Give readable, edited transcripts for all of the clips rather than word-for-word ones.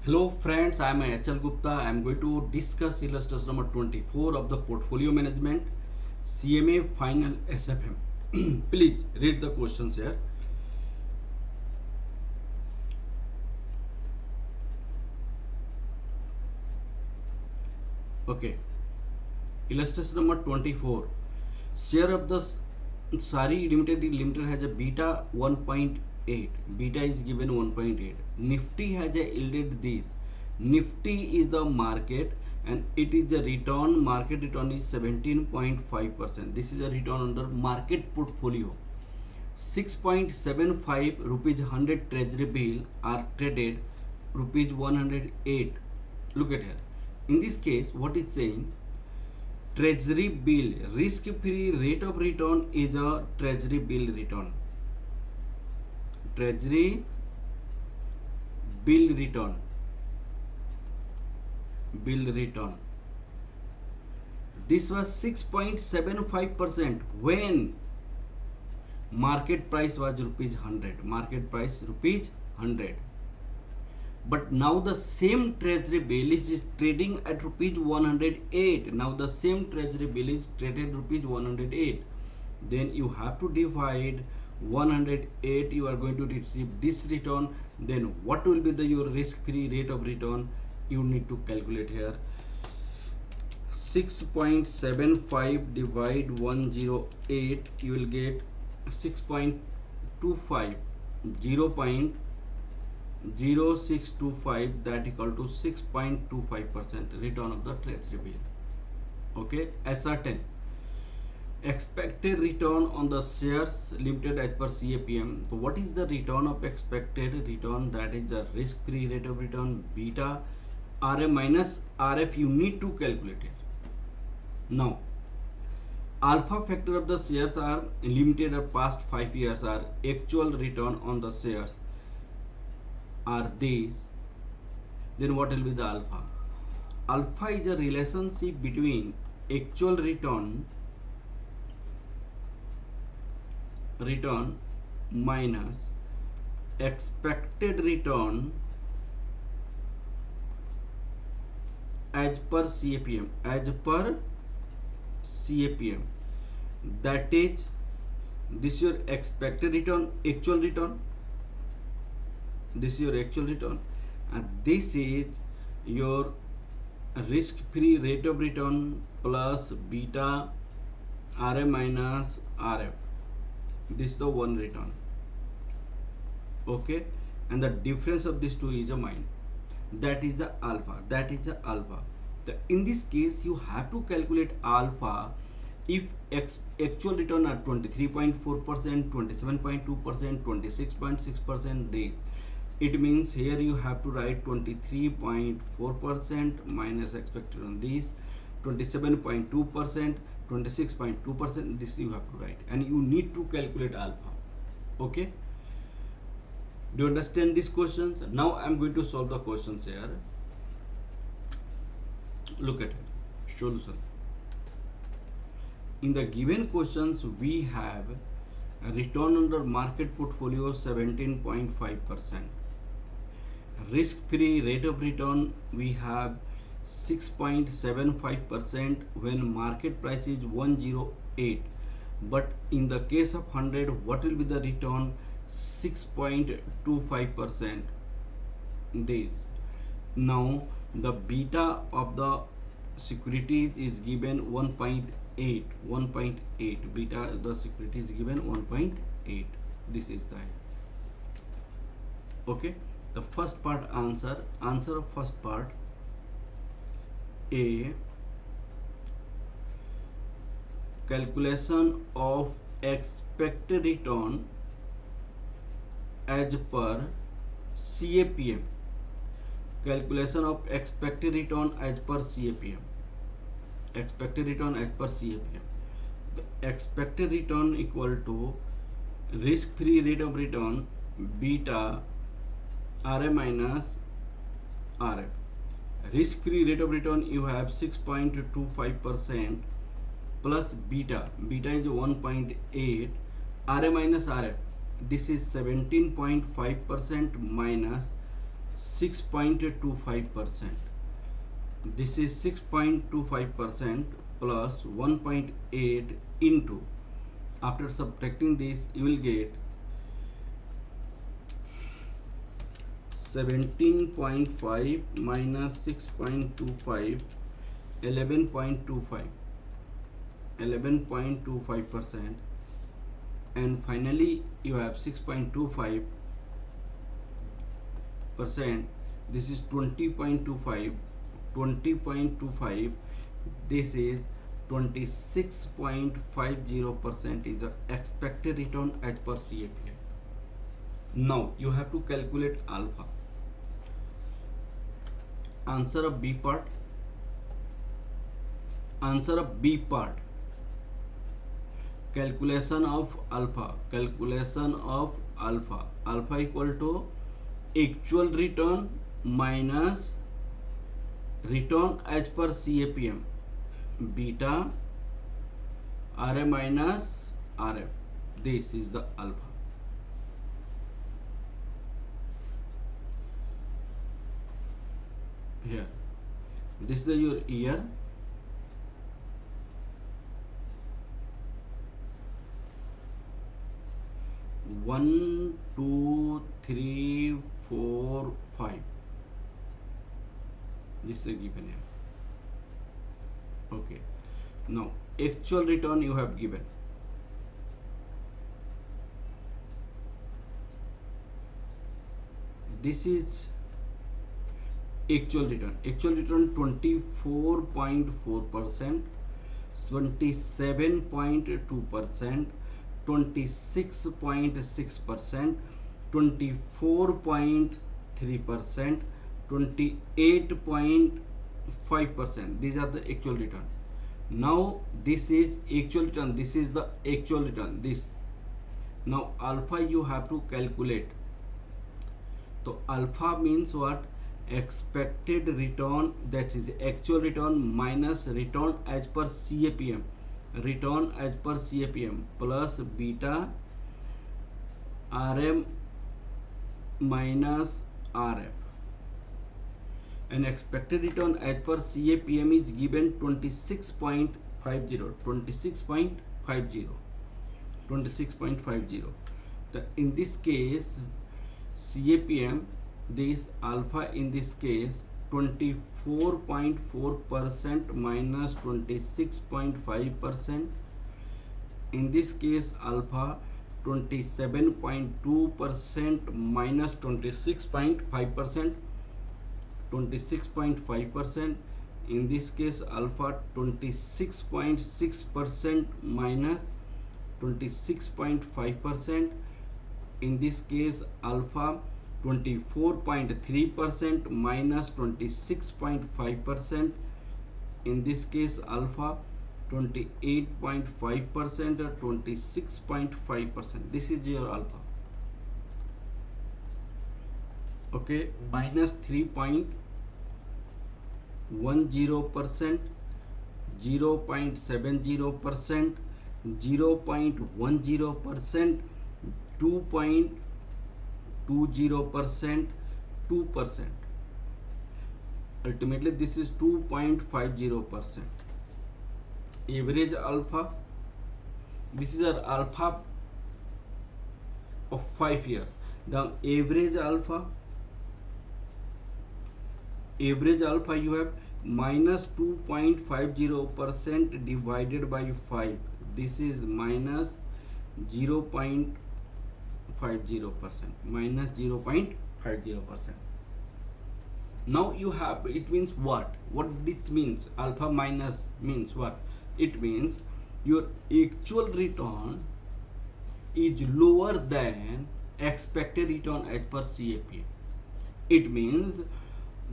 Hello friends, I am HL Gupta. I am going to discuss illustration number 24 of the portfolio management CMA final SFM. Please read the questions here. Okay. Illustration number 24. Share of the Sari Limited has a beta 1.8. Beta is given 1.8. Nifty has a yielded this. Nifty is the market and it is the return. Market return is 17.5%. This is a return on the market portfolio. 6.75 rupees 100 treasury bill are traded rupees 108. Look at here. In this case, what is saying? Treasury bill risk free rate of return is a treasury bill return. Treasury bill return. This was 6.75% when market price was rupees 100. Market price rupees 100. But now the same treasury bill is trading at rupees 108. Now the same treasury bill is traded rupees 108. Then you have to divide 108. You are going to receive this return. Then what will be your risk-free rate of return? You need to calculate here. 6.75 divide 108. You will get 6.25. 0.0625, that equal to 6.25% return of the treasury bill. Okay, ascertain expected return on the shares limited as per CAPM. So what is the return of expected return? That is the risk free rate of return, beta. RM minus RF you need to calculate it. Now alpha factor of the shares are limited at past 5 years are actual return on the shares are these. Then what will be the alpha? Alpha is a relationship between actual return minus expected return as per CAPM. That is, this is your expected return, actual return. This is your actual return, and this is your risk-free rate of return plus beta RM minus RF. This is the one return. Okay, and the difference of these two is a mine. That is the alpha. In this case, you have to calculate alpha if actual return are 23.4%, 27.2%, 26.6%. This it means here you have to write 23.4% minus expected on this 27.2%, 26.2%. this you have to write, and you need to calculate alpha. Okay, do you understand these questions? Now I am going to solve the questions here. Look at it. Solution. In the given questions we have a return under market portfolio 17.5%. Risk-free rate of return we have 6.75% when market price is 108. But in the case of 100, what will be the return? 6.25%. This. Now the beta of the securities is given 1.8. Beta of the security is given 1.8. This is the okay. The first part answer of first part A. Calculation of expected return as per CAPM. Calculation of expected return as per CAPM. The expected return equal to risk-free rate of return beta RM minus RF. Risk-free rate of return you have 6.25% plus beta is 1.8. RM minus RF, this is 17.5% minus 6.25%. This is 6.25% plus 1.8 into, after subtracting this you will get 17.5 minus 6.25, 11.25, 11.25%, and finally you have 6.25%. This is 20.25, 20.25. This is 26.50% is the expected return as per CAPM. Now you have to calculate alpha. Answer of B part. Answer of B part. Calculation of alpha. Calculation of alpha. Alpha equal to actual return minus return as per CAPM. Beta RA minus RF. This is the alpha. Here, this is your year. One, two, three, 4, 5. This is given here. Okay. Now actual return you have given. This is actual return. Actual return 24.4%, 27.2%, 26.6%, 24.3%, 28.5%. These are the actual return. Now this is actual return. This is the actual return. This. Now alpha you have to calculate. So alpha means what? Expected return, that is actual return minus return as per CAPM. Return as per CAPM plus beta RM minus RF. And expected return as per CAPM is given 26.50, 26.50, 26.50. In this case CAPM, this alpha in this case 24.4% minus 26.5%. In this case alpha 27.2% minus 26.5%, 26.5%. In this case alpha 26.6% minus 26.5%. In this case alpha 24.3% minus 26.5%. In this case alpha 28.5% or 26.5%. This is your alpha. Okay, minus 3.10%, 0.70%, 0.10%, 2.20%, 2%. Ultimately this is 2.50%. Average alpha, this is our alpha of 5 years. The average alpha you have minus 2.50% divided by 5. This is minus 0.50%, minus 0.50%. Now you have, it means what this means? Alpha minus means what? It means your actual return is lower than expected return as per CAPM. It means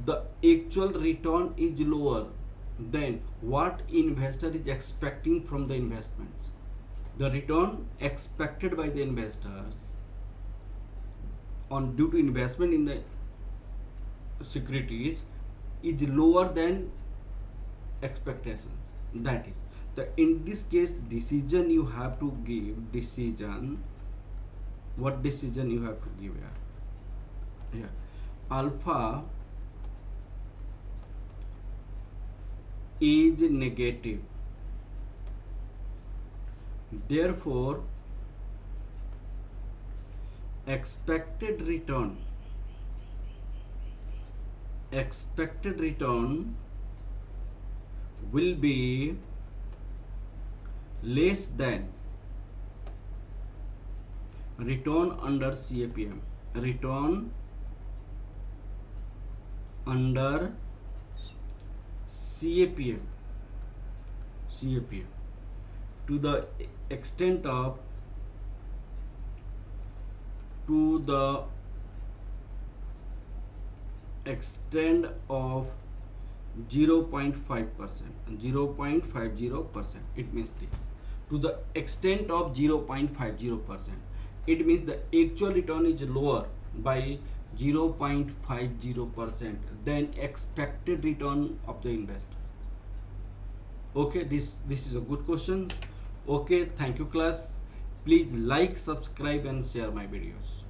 the actual return is lower than what investor is expecting from the investments. The return expected by the investors on due to investment in the securities is lower than expectations. That is the, in this case decision you have to give. Decision, what decision you have to give here? Yeah, alpha is negative, therefore expected return will be less than return under CAPM. Return under CAPM to the extent of to the extent of 0.5%. 0.50%. It means this. To the extent of 0.50%. It means the actual return is lower by 0.50% than expected return of the investors. Okay, this is a good question. Okay, thank you class. Please like, subscribe and share my videos.